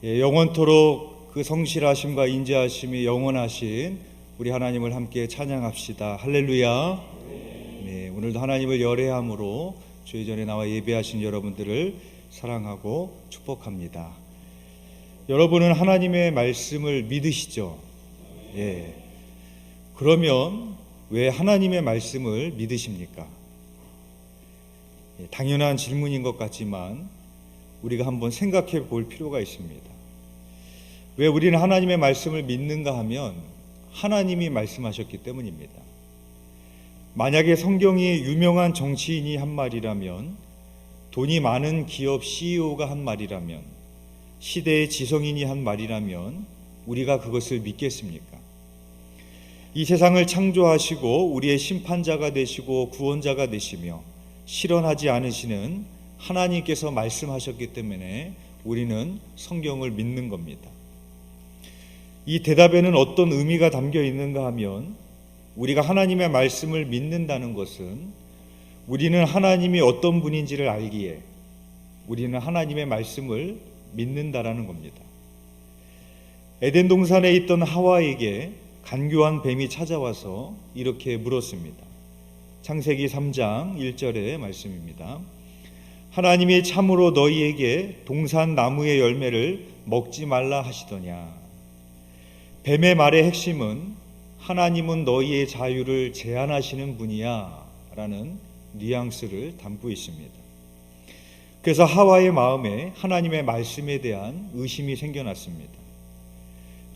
영원토록 그 성실하심과 인자하심이 영원하신 우리 하나님을 함께 찬양합시다. 할렐루야. 네, 오늘도 하나님을 열애함으로 주의 전에 나와 예배하신 여러분들을 사랑하고 축복합니다. 여러분은 하나님의 말씀을 믿으시죠? 예. 그러면 왜 하나님의 말씀을 믿으십니까? 당연한 질문인 것 같지만 우리가 한번 생각해 볼 필요가 있습니다. 왜 우리는 하나님의 말씀을 믿는가 하면 하나님이 말씀하셨기 때문입니다. 만약에 성경이 유명한 정치인이 한 말이라면, 돈이 많은 기업 CEO가 한 말이라면, 시대의 지성인이 한 말이라면 우리가 그것을 믿겠습니까? 이 세상을 창조하시고 우리의 심판자가 되시고 구원자가 되시며 실현하지 않으시는 하나님께서 말씀하셨기 때문에 우리는 성경을 믿는 겁니다. 이 대답에는 어떤 의미가 담겨 있는가 하면, 우리가 하나님의 말씀을 믿는다는 것은 우리는 하나님이 어떤 분인지를 알기에 우리는 하나님의 말씀을 믿는다라는 겁니다. 에덴 동산에 있던 하와에게 간교한 뱀이 찾아와서 이렇게 물었습니다. 창세기 3장 1절의 말씀입니다. 하나님이 참으로 너희에게 동산 나무의 열매를 먹지 말라 하시더냐. 뱀의 말의 핵심은 하나님은 너희의 자유를 제한하시는 분이야 라는 뉘앙스를 담고 있습니다. 그래서 하와의 마음에 하나님의 말씀에 대한 의심이 생겨났습니다.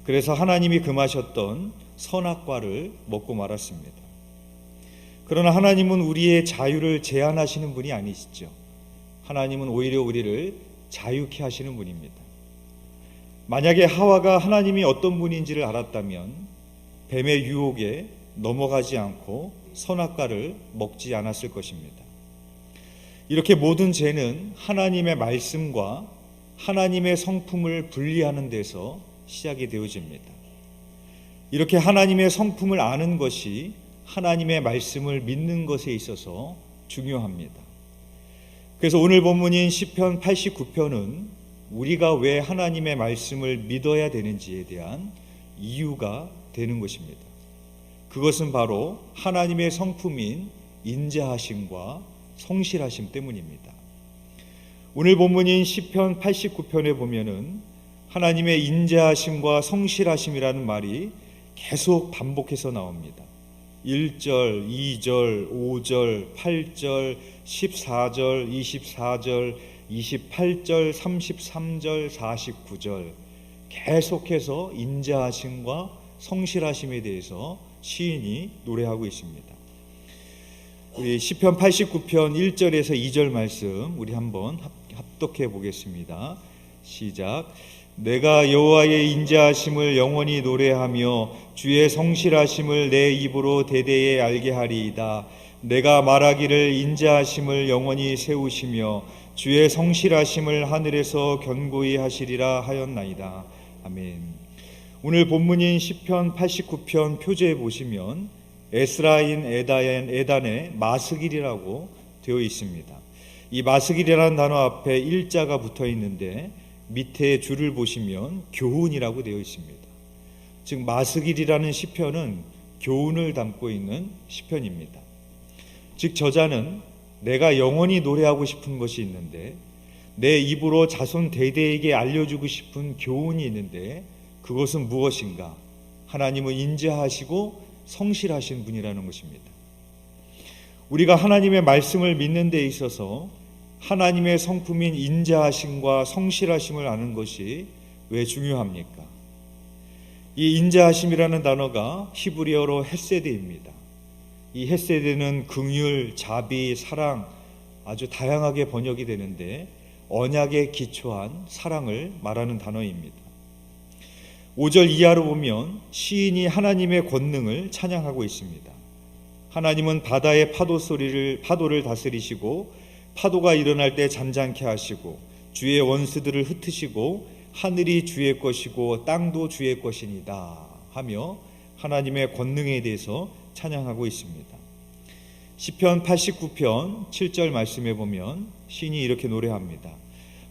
그래서 하나님이 금하셨던 선악과를 먹고 말았습니다. 그러나 하나님은 우리의 자유를 제한하시는 분이 아니시죠. 하나님은 오히려 우리를 자유케 하시는 분입니다. 만약에 하와가 하나님이 어떤 분인지를 알았다면 뱀의 유혹에 넘어가지 않고 선악과를 먹지 않았을 것입니다. 이렇게 모든 죄는 하나님의 말씀과 하나님의 성품을 분리하는 데서 시작이 되어집니다. 이렇게 하나님의 성품을 아는 것이 하나님의 말씀을 믿는 것에 있어서 중요합니다. 그래서 오늘 본문인 시편 89편은 우리가 왜 하나님의 말씀을 믿어야 되는지에 대한 이유가 되는 것입니다. 그것은 바로 하나님의 성품인 인자하심과 성실하심 때문입니다. 오늘 본문인 시편 89편에 보면은 하나님의 인자하심과 성실하심이라는 말이 계속 반복해서 나옵니다. 1절, 2절, 5절, 8절, 14절, 24절, 28절, 33절, 49절 계속해서 인자하심과 성실하심에 대해서 시인이 노래하고 있습니다. 우리 시편 89편 1절에서 2절 말씀 우리 한번 합독해 보겠습니다. 시작. 내가 여호와의 인자하심을 영원히 노래하며 주의 성실하심을 내 입으로 대대에 알게 하리이다. 내가 말하기를 인자하심을 영원히 세우시며 주의 성실하심을 하늘에서 견고히 하시리라 하였나이다. 아멘. 오늘 본문인 시편 89편 표제에 보시면 에스라인 에단의 마스길이라고 되어 있습니다. 이 마스길이라는 단어 앞에 일자가 붙어 있는데 밑에 줄을 보시면 교훈이라고 되어 있습니다. 즉 마스길이라는 시편은 교훈을 담고 있는 시편입니다. 즉 저자는 내가 영원히 노래하고 싶은 것이 있는데, 내 입으로 자손 대대에게 알려주고 싶은 교훈이 있는데 그것은 무엇인가? 하나님은 인자하시고 성실하신 분이라는 것입니다. 우리가 하나님의 말씀을 믿는 데 있어서 하나님의 성품인 인자하심과 성실하심을 아는 것이 왜 중요합니까? 이 인자하심이라는 단어가 히브리어로 헤세드입니다. 이 헤세드는 긍휼, 자비, 사랑 아주 다양하게 번역이 되는데 언약에 기초한 사랑을 말하는 단어입니다. 5절 이하로 보면 시인이 하나님의 권능을 찬양하고 있습니다. 하나님은 바다의 파도를 다스리시고 파도가 일어날 때 잔잔케 하시고 주의 원수들을 흩으시고 하늘이 주의 것이고 땅도 주의 것이니다 하며 하나님의 권능에 대해서 찬양하고 있습니다. 시편 89편 7절 말씀에 보면 시인이 이렇게 노래합니다.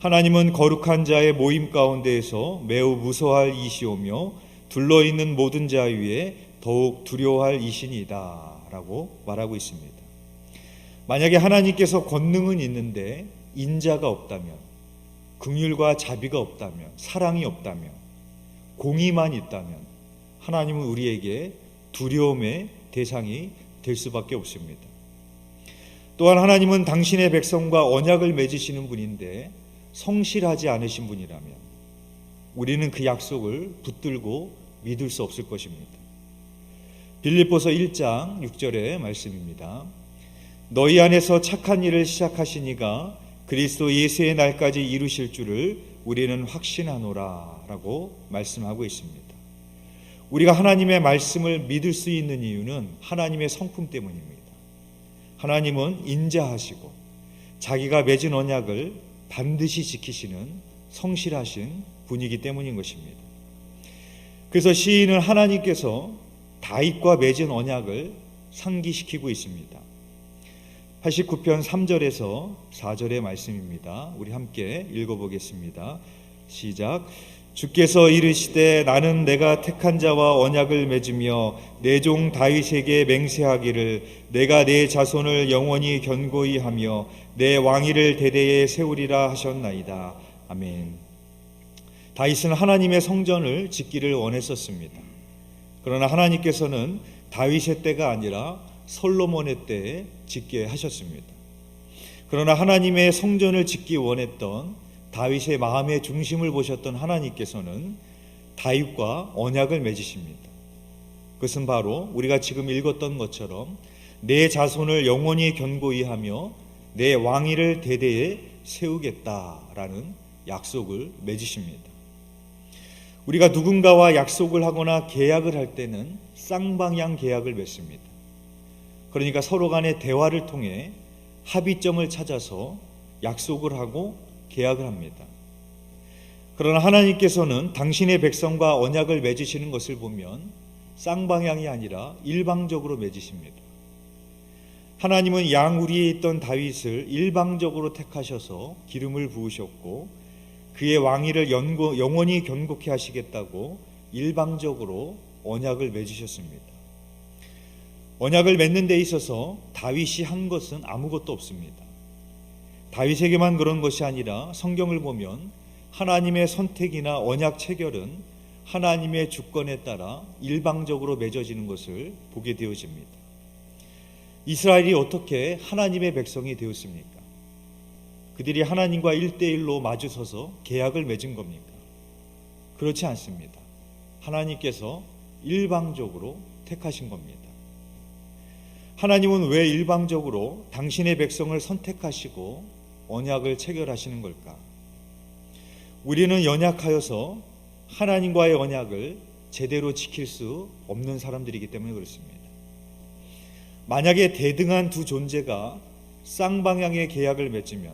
하나님은 거룩한 자의 모임 가운데에서 매우 무서워할 이시오며 둘러있는 모든 자 위에 더욱 두려워할 이신이다 라고 말하고 있습니다. 만약에 하나님께서 권능은 있는데 인자가 없다면, 긍휼과 자비가 없다면, 사랑이 없다면, 공의만 있다면 하나님은 우리에게 두려움의 대상이 될 수밖에 없습니다. 또한 하나님은 당신의 백성과 언약을 맺으시는 분인데 성실하지 않으신 분이라면 우리는 그 약속을 붙들고 믿을 수 없을 것입니다. 빌립보서 1장 6절의 말씀입니다. 너희 안에서 착한 일을 시작하시니가 그리스도 예수의 날까지 이루실 줄을 우리는 확신하노라 라고 말씀하고 있습니다. 우리가 하나님의 말씀을 믿을 수 있는 이유는 하나님의 성품 때문입니다. 하나님은 인자하시고 자기가 맺은 언약을 반드시 지키시는 성실하신 분이기 때문인 것입니다. 그래서 시인은 하나님께서 다윗과 맺은 언약을 상기시키고 있습니다. 89편 3절에서 4절의 말씀입니다. 우리 함께 읽어보겠습니다. 시작. 주께서 이르시되 나는 내가 택한 자와 언약을 맺으며 내 종 다윗에게 맹세하기를 내가 내 자손을 영원히 견고히 하며 내 왕위를 대대에 세우리라 하셨나이다. 아멘. 다윗은 하나님의 성전을 짓기를 원했었습니다. 그러나 하나님께서는 다윗의 때가 아니라 솔로몬의 때에 짓게 하셨습니다. 그러나 하나님의 성전을 짓기 원했던 다윗의 마음의 중심을 보셨던 하나님께서는 다윗과 언약을 맺으십니다. 그것은 바로 우리가 지금 읽었던 것처럼 내 자손을 영원히 견고히 하며 내 왕위를 대대에 세우겠다라는 약속을 맺으십니다. 우리가 누군가와 약속을 하거나 계약을 할 때는 쌍방향 계약을 맺습니다. 그러니까 서로 간의 대화를 통해 합의점을 찾아서 약속을 하고 계약을 합니다. 그러나 하나님께서는 당신의 백성과 언약을 맺으시는 것을 보면 쌍방향이 아니라 일방적으로 맺으십니다. 하나님은 양우리에 있던 다윗을 일방적으로 택하셔서 기름을 부으셨고 그의 왕위를 영원히 견고케 하시겠다고 일방적으로 언약을 맺으셨습니다. 언약을 맺는 데 있어서 다윗이 한 것은 아무것도 없습니다. 다윗에게만 그런 것이 아니라 성경을 보면 하나님의 선택이나 언약 체결은 하나님의 주권에 따라 일방적으로 맺어지는 것을 보게 되어집니다. 이스라엘이 어떻게 하나님의 백성이 되었습니까? 그들이 하나님과 1대1로 마주서서 계약을 맺은 겁니까? 그렇지 않습니다. 하나님께서 일방적으로 택하신 겁니다. 하나님은 왜 일방적으로 당신의 백성을 선택하시고 언약을 체결하시는 걸까? 우리는 연약하여서 하나님과의 언약을 제대로 지킬 수 없는 사람들이기 때문에 그렇습니다. 만약에 대등한 두 존재가 쌍방향의 계약을 맺으면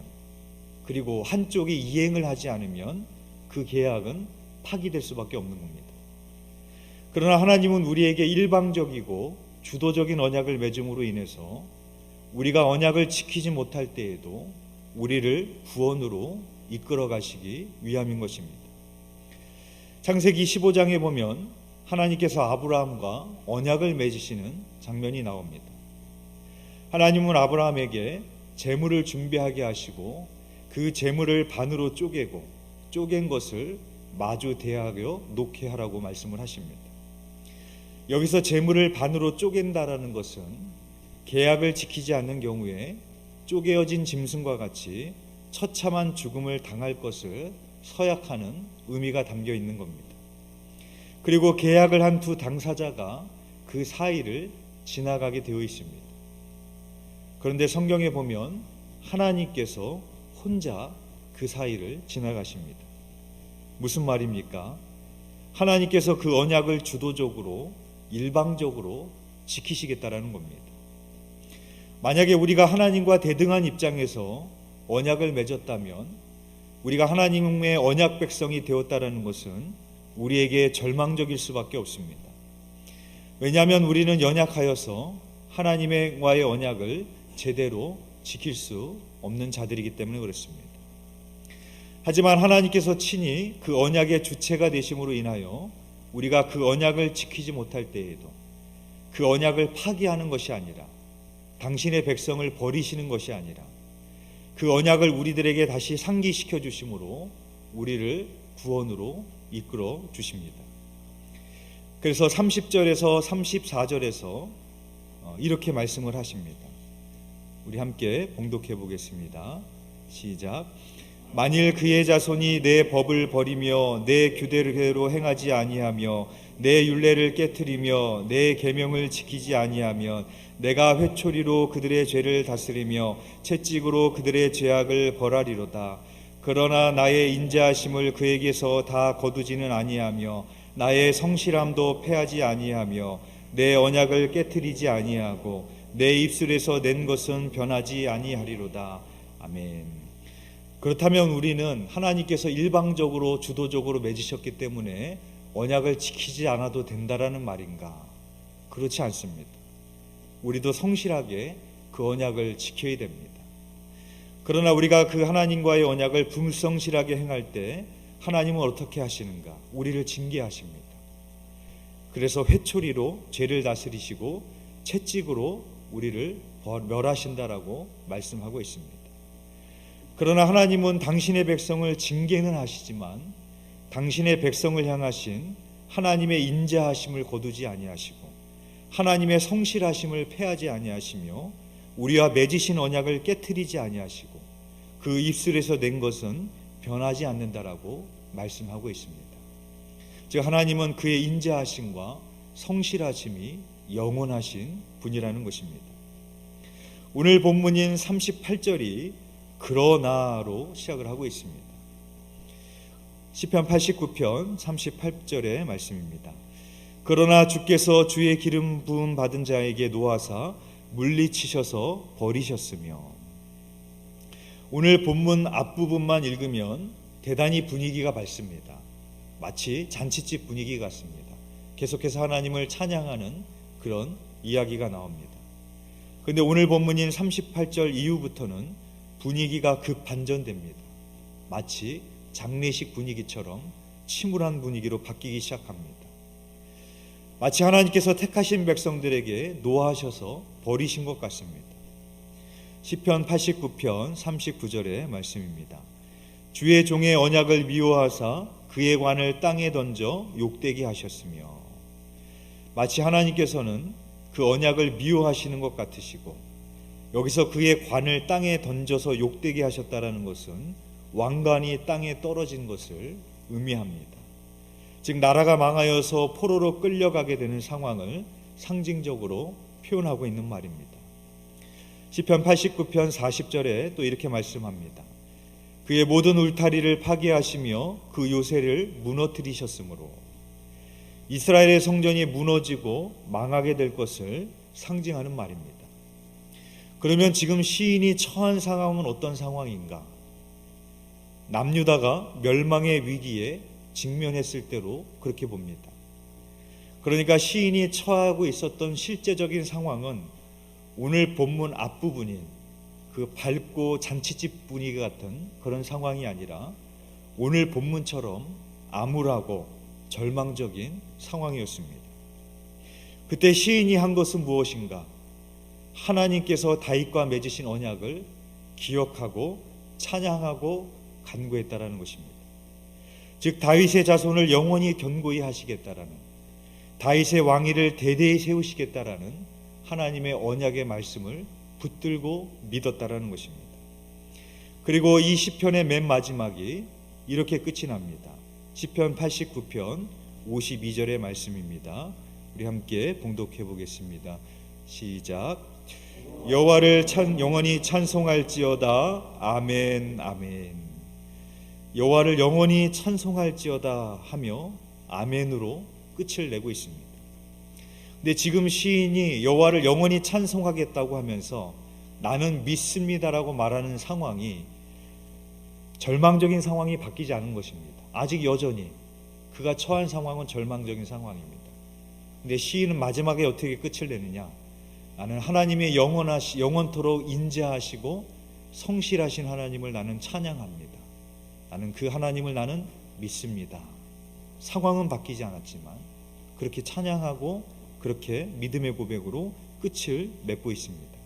그리고 한쪽이 이행을 하지 않으면 그 계약은 파기될 수밖에 없는 겁니다. 그러나 하나님은 우리에게 일방적이고 주도적인 언약을 맺음으로 인해서 우리가 언약을 지키지 못할 때에도 우리를 구원으로 이끌어 가시기 위함인 것입니다. 창세기 15장에 보면 하나님께서 아브라함과 언약을 맺으시는 장면이 나옵니다. 하나님은 아브라함에게 재물을 준비하게 하시고 그 재물을 반으로 쪼개고 쪼갠 것을 마주 대하여 놓게 하라고 말씀을 하십니다. 여기서 재물을 반으로 쪼갠다라는 것은 계약을 지키지 않는 경우에 쪼개어진 짐승과 같이 처참한 죽음을 당할 것을 서약하는 의미가 담겨 있는 겁니다. 그리고 계약을 한 두 당사자가 그 사이를 지나가게 되어 있습니다. 그런데 성경에 보면 하나님께서 혼자 그 사이를 지나가십니다. 무슨 말입니까? 하나님께서 그 언약을 주도적으로 일방적으로 지키시겠다라는 겁니다. 만약에 우리가 하나님과 대등한 입장에서 언약을 맺었다면 우리가 하나님의 언약 백성이 되었다라는 것은 우리에게 절망적일 수밖에 없습니다. 왜냐하면 우리는 연약하여서 하나님과의 언약을 제대로 지킬 수 없는 자들이기 때문에 그렇습니다. 하지만 하나님께서 친히 그 언약의 주체가 되심으로 인하여 우리가 그 언약을 지키지 못할 때에도 그 언약을 파기하는 것이 아니라 당신의 백성을 버리시는 것이 아니라 그 언약을 우리들에게 다시 상기시켜 주심으로 우리를 구원으로 이끌어 주십니다. 그래서 30절에서 34절에서 이렇게 말씀을 하십니다. 우리 함께 봉독해 보겠습니다. 시작. 만일 그의 자손이 내 법을 버리며 내 규례대로 행하지 아니하며 내 율례를 깨트리며 내 계명을 지키지 아니하면 내가 회초리로 그들의 죄를 다스리며 채찍으로 그들의 죄악을 벌하리로다. 그러나 나의 인자하심을 그에게서 다 거두지는 아니하며 나의 성실함도 패하지 아니하며 내 언약을 깨트리지 아니하고 내 입술에서 낸 것은 변하지 아니하리로다. 아멘. 그렇다면 우리는 하나님께서 일방적으로 주도적으로 맺으셨기 때문에 언약을 지키지 않아도 된다라는 말인가? 그렇지 않습니다. 우리도 성실하게 그 언약을 지켜야 됩니다. 그러나 우리가 그 하나님과의 언약을 불성실하게 행할 때 하나님은 어떻게 하시는가? 우리를 징계하십니다. 그래서 회초리로 죄를 다스리시고 채찍으로 우리를 멸하신다라고 말씀하고 있습니다. 그러나 하나님은 당신의 백성을 징계는 하시지만 당신의 백성을 향하신 하나님의 인자하심을 거두지 아니하시고 하나님의 성실하심을 패하지 아니하시며 우리와 맺으신 언약을 깨트리지 아니하시고 그 입술에서 낸 것은 변하지 않는다라고 말씀하고 있습니다. 즉 하나님은 그의 인자하심과 성실하심이 영원하신 분이라는 것입니다. 오늘 본문인 38절이 그러나로 시작을 하고 있습니다. 시편 89편 38절의 말씀입니다. 그러나 주께서 주의 기름 부음 받은 자에게 노하사 물리치셔서 버리셨으며. 오늘 본문 앞부분만 읽으면 대단히 분위기가 밝습니다. 마치 잔치집 분위기 같습니다. 계속해서 하나님을 찬양하는 그런 이야기가 나옵니다. 그런데 오늘 본문인 38절 이후부터는 분위기가 급반전됩니다. 마치 장례식 분위기처럼 침울한 분위기로 바뀌기 시작합니다. 마치 하나님께서 택하신 백성들에게 노하셔서 버리신 것 같습니다. 시편 89편 39절의 말씀입니다. 주의 종의 언약을 미워하사 그의 관을 땅에 던져 욕되게 하셨으며. 마치 하나님께서는 그 언약을 미워하시는 것 같으시고 여기서 그의 관을 땅에 던져서 욕되게 하셨다라는 것은 왕관이 땅에 떨어진 것을 의미합니다. 즉 나라가 망하여서 포로로 끌려가게 되는 상황을 상징적으로 표현하고 있는 말입니다. 시편 89편 40절에 또 이렇게 말씀합니다. 그의 모든 울타리를 파괴하시며 그 요새를 무너뜨리셨으므로. 이스라엘의 성전이 무너지고 망하게 될 것을 상징하는 말입니다. 그러면 지금 시인이 처한 상황은 어떤 상황인가? 남유다가 멸망의 위기에 직면했을 때로 그렇게 봅니다. 그러니까 시인이 처하고 있었던 실제적인 상황은 오늘 본문 앞부분인 그 밝고 잔치집 분위기 같은 그런 상황이 아니라 오늘 본문처럼 암울하고 절망적인 상황이었습니다. 그때 시인이 한 것은 무엇인가? 하나님께서 다윗과 맺으신 언약을 기억하고 찬양하고 간구했다라는 것입니다. 즉 다윗의 자손을 영원히 견고히 하시겠다라는, 다윗의 왕위를 대대히 세우시겠다라는 하나님의 언약의 말씀을 붙들고 믿었다라는 것입니다. 그리고 이 시편의 맨 마지막이 이렇게 끝이 납니다. 시편 89편 52절의 말씀입니다. 우리 함께 봉독해 보겠습니다. 시작. 여호와를 영원히 찬송할지어다. 아멘 아멘. 여호와를 영원히 찬송할지어다 하며 아멘으로 끝을 내고 있습니다. 근데 지금 시인이 여호와를 영원히 찬송하겠다고 하면서 나는 믿습니다라고 말하는 상황이 절망적인 상황이 바뀌지 않은 것입니다. 아직 여전히 그가 처한 상황은 절망적인 상황입니다. 근데 시인은 마지막에 어떻게 끝을 내느냐? 나는 하나님의 영원토록 인자하시고 성실하신 하나님을 나는 찬양합니다. 나는 그 하나님을 나는 믿습니다. 상황은 바뀌지 않았지만 그렇게 찬양하고 그렇게 믿음의 고백으로 끝을 맺고 있습니다.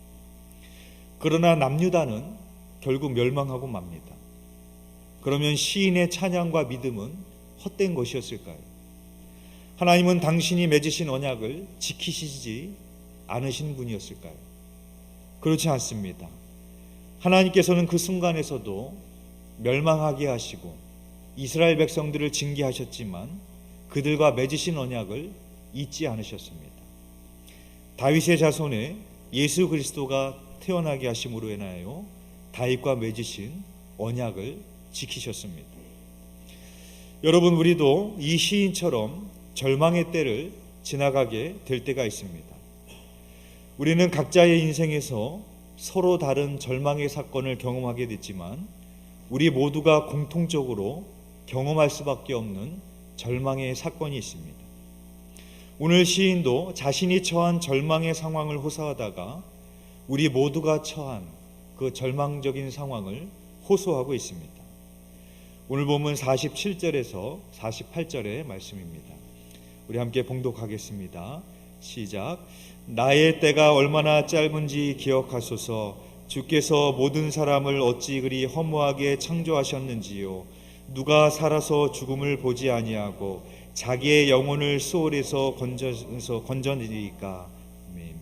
그러나 남유다는 결국 멸망하고 맙니다. 그러면 시인의 찬양과 믿음은 헛된 것이었을까요? 하나님은 당신이 맺으신 언약을 지키시지 않으신 분이었을까요? 그렇지 않습니다. 하나님께서는 그 순간에서도 멸망하게 하시고 이스라엘 백성들을 징계하셨지만 그들과 맺으신 언약을 잊지 않으셨습니다. 다윗의 자손에 예수 그리스도가 태어나게 하심으로 인하여 다윗과 맺으신 언약을 지키셨습니다. 여러분, 우리도 이 시인처럼 절망의 때를 지나가게 될 때가 있습니다. 우리는 각자의 인생에서 서로 다른 절망의 사건을 경험하게 됐지만 우리 모두가 공통적으로 경험할 수밖에 없는 절망의 사건이 있습니다. 오늘 시인도 자신이 처한 절망의 상황을 호소하다가 우리 모두가 처한 그 절망적인 상황을 호소하고 있습니다. 오늘 본문 47절에서 48절의 말씀입니다. 우리 함께 봉독하겠습니다. 시작. 나의 때가 얼마나 짧은지 기억하소서. 주께서 모든 사람을 어찌 그리 허무하게 창조하셨는지요. 누가 살아서 죽음을 보지 아니하고 자기의 영혼을 수월에서 건져내리까. 아멘.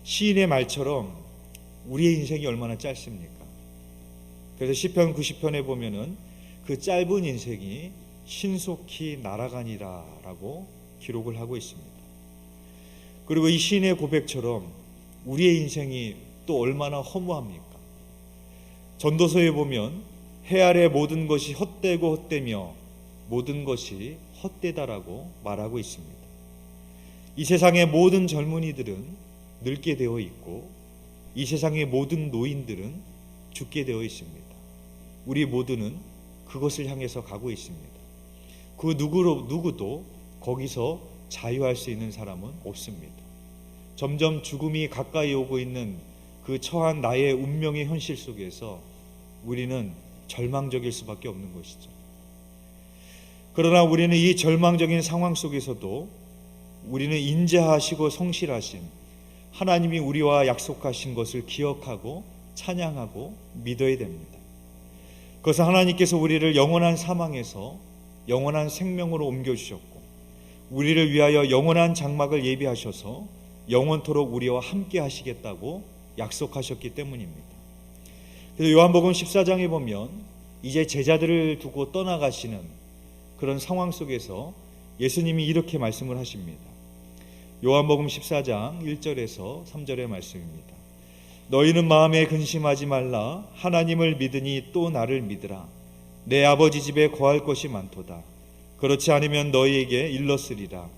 시인의 말처럼 우리의 인생이 얼마나 짧습니까? 그래서 시편 90편에 보면은 그 짧은 인생이 신속히 날아가니라 라고 기록을 하고 있습니다. 그리고 이 시인의 고백처럼 우리의 인생이 또 얼마나 허무합니까? 전도서에 보면 해 아래 모든 것이 헛되고 헛되며 모든 것이 헛되다라고 말하고 있습니다. 이 세상의 모든 젊은이들은 늙게 되어 있고 이 세상의 모든 노인들은 죽게 되어 있습니다. 우리 모두는 그것을 향해서 가고 있습니다. 그 누구도 거기서 자유할 수 있는 사람은 없습니다. 점점 죽음이 가까이 오고 있는 그 처한 나의 운명의 현실 속에서 우리는 절망적일 수밖에 없는 것이죠. 그러나 우리는 이 절망적인 상황 속에서도 우리는 인자하시고 성실하신 하나님이 우리와 약속하신 것을 기억하고 찬양하고 믿어야 됩니다. 그것은 하나님께서 우리를 영원한 사망에서 영원한 생명으로 옮겨주셨고 우리를 위하여 영원한 장막을 예비하셔서 영원토록 우리와 함께 하시겠다고 약속하셨기 때문입니다. 그래서 요한복음 14장에 보면 이제 제자들을 두고 떠나가시는 그런 상황 속에서 예수님이 이렇게 말씀을 하십니다. 요한복음 14장 1절에서 3절의 말씀입니다. 너희는 마음에 근심하지 말라. 하나님을 믿으니 또 나를 믿으라. 내 아버지 집에 거할 것이 많도다. 그렇지 않으면 너희에게 일렀으리라.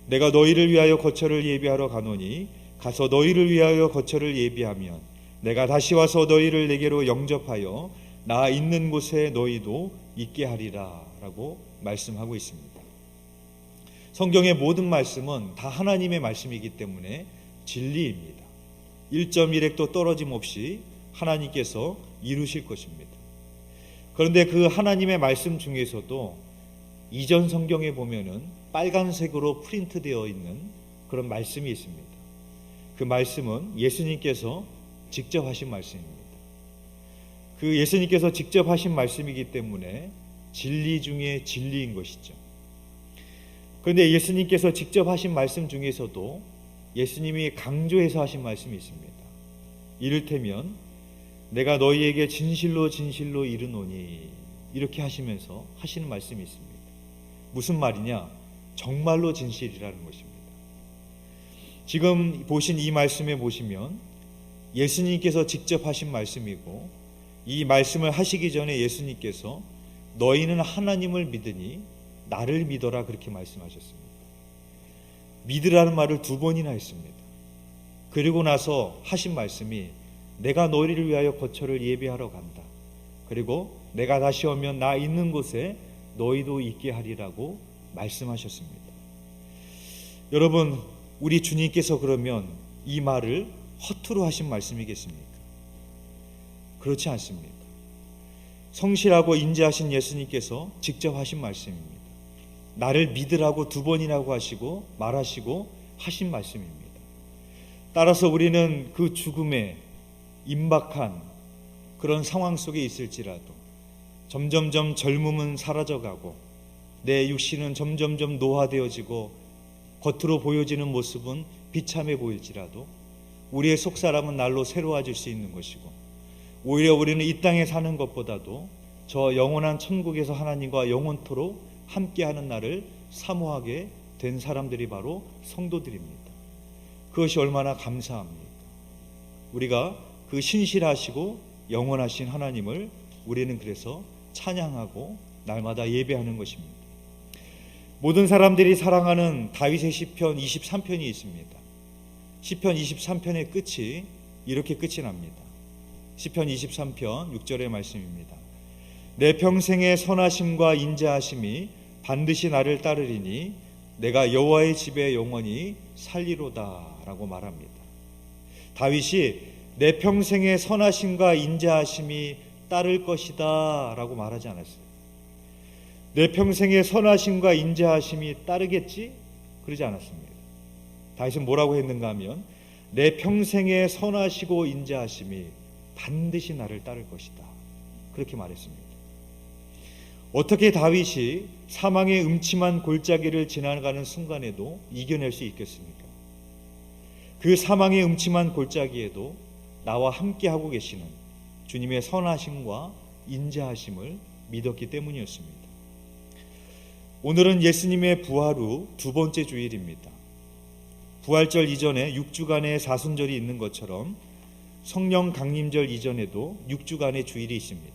내가 너희를 위하여 거처를 예비하러 가노니 가서 너희를 위하여 거처를 예비하면 내가 다시 와서 너희를 내게로 영접하여 나 있는 곳에 너희도 있게 하리라 라고 말씀하고 있습니다. 성경의 모든 말씀은 다 하나님의 말씀이기 때문에 진리입니다. 1.1획도 떨어짐 없이 하나님께서 이루실 것입니다. 그런데 그 하나님의 말씀 중에서도 이전 성경에 보면은 빨간색으로 프린트되어 있는 그런 말씀이 있습니다. 그 말씀은 예수님께서 직접 하신 말씀입니다. 그 예수님께서 직접 하신 말씀이기 때문에 진리 중에 진리인 것이죠. 그런데 예수님께서 직접 하신 말씀 중에서도 예수님이 강조해서 하신 말씀이 있습니다. 이를테면 내가 너희에게 진실로 진실로 이르노니 이렇게 하시면서 하시는 말씀이 있습니다. 무슨 말이냐? 정말로 진실이라는 것입니다. 지금 보신 이 말씀에 보시면 예수님께서 직접 하신 말씀이고 이 말씀을 하시기 전에 예수님께서 너희는 하나님을 믿으니 나를 믿어라 그렇게 말씀하셨습니다. 믿으라는 말을 2번이나 했습니다. 그리고 나서 하신 말씀이 내가 너희를 위하여 거처를 예비하러 간다. 그리고 내가 다시 오면 나 있는 곳에 너희도 있게 하리라고 말씀하셨습니다. 여러분, 우리 주님께서 그러면 이 말을 허투루 하신 말씀이겠습니까? 그렇지 않습니다. 성실하고 인자하신 예수님께서 직접 하신 말씀입니다. 나를 믿으라고 2번이라고 하시고 말하시고 하신 말씀입니다. 따라서 우리는 그 죽음에 임박한 그런 상황 속에 있을지라도 점점점 젊음은 사라져가고 내 육신은 점점점 노화되어지고 겉으로 보여지는 모습은 비참해 보일지라도 우리의 속사람은 날로 새로워질 수 있는 것이고, 오히려 우리는 이 땅에 사는 것보다도 저 영원한 천국에서 하나님과 영원토록 함께하는 날을 사모하게 된 사람들이 바로 성도들입니다. 그것이 얼마나 감사합니까? 우리가 그 신실하시고 영원하신 하나님을 우리는 그래서 찬양하고 날마다 예배하는 것입니다. 모든 사람들이 사랑하는 다윗의 시편 23편이 있습니다. 시편 23편의 끝이 이렇게 끝이 납니다. 시편 23편 6절의 말씀입니다. 내 평생의 선하심과 인자하심이 반드시 나를 따르리니 내가 여호와의 집에 영원히 살리로다 라고 말합니다. 다윗이 내 평생의 선하심과 인자하심이 따를 것이다 라고 말하지 않았어요. 내 평생의 선하심과 인자하심이 따르겠지? 그러지 않았습니다. 다윗은 뭐라고 했는가 하면 내 평생의 선하시고 인자하심이 반드시 나를 따를 것이다, 그렇게 말했습니다. 어떻게 다윗이 사망의 음침한 골짜기를 지나가는 순간에도 이겨낼 수 있겠습니까? 그 사망의 음침한 골짜기에도 나와 함께하고 계시는 주님의 선하심과 인자하심을 믿었기 때문이었습니다. 오늘은 예수님의 부활 후 2번째 주일입니다. 부활절 이전에 6주간의 사순절이 있는 것처럼 성령 강림절 이전에도 6주간의 주일이 있습니다.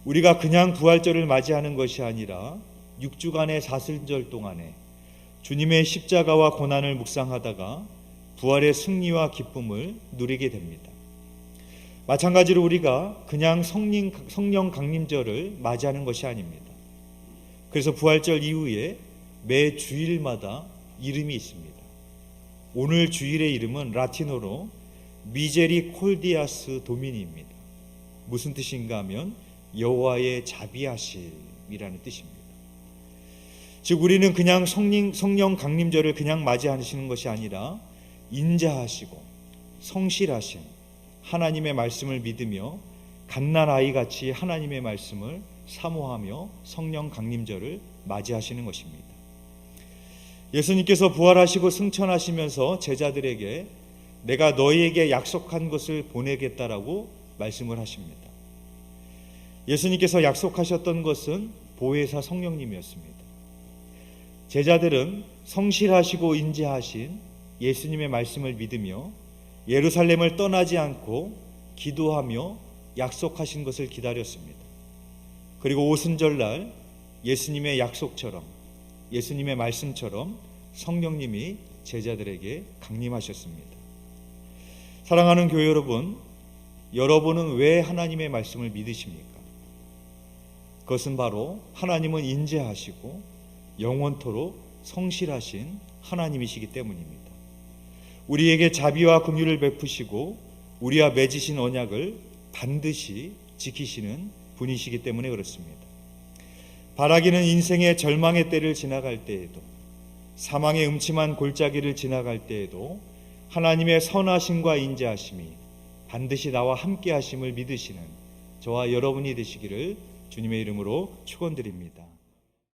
우리가 그냥 부활절을 맞이하는 것이 아니라 6주간의 사순절 동안에 주님의 십자가와 고난을 묵상하다가 부활의 승리와 기쁨을 누리게 됩니다. 마찬가지로 우리가 그냥 성령 강림절을 맞이하는 것이 아닙니다. 그래서 부활절 이후에 매 주일마다 이름이 있습니다. 오늘 주일의 이름은 라틴어로 미제리콜디아스 도미니입니다. 무슨 뜻인가 하면 여호와의 자비하심이라는 뜻입니다. 즉 우리는 그냥 성령 강림절을 그냥 맞이하시는 것이 아니라 인자하시고 성실하신 하나님의 말씀을 믿으며 갓난아이같이 하나님의 말씀을 사모하며 성령 강림절을 맞이하시는 것입니다. 예수님께서 부활하시고 승천하시면서 제자들에게 내가 너희에게 약속한 것을 보내겠다라고 말씀을 하십니다. 예수님께서 약속하셨던 것은 보혜사 성령님이었습니다. 제자들은 성실하시고 인자하신 예수님의 말씀을 믿으며 예루살렘을 떠나지 않고 기도하며 약속하신 것을 기다렸습니다. 그리고 오순절날 예수님의 약속처럼, 예수님의 말씀처럼 성령님이 제자들에게 강림하셨습니다. 사랑하는 교회 여러분, 여러분은 왜 하나님의 말씀을 믿으십니까? 그것은 바로 하나님은 인자하시고 영원토록 성실하신 하나님이시기 때문입니다. 우리에게 자비와 긍휼을 베푸시고 우리와 맺으신 언약을 반드시 지키시는 분이시기 때문에 그렇습니다. 바라기는 인생의 절망의 때를 지나갈 때에도, 사망의 음침한 골짜기를 지나갈 때에도 하나님의 선하심과 인자하심이 반드시 나와 함께 하심을 믿으시는 저와 여러분이 되시기를 주님의 이름으로 축원드립니다.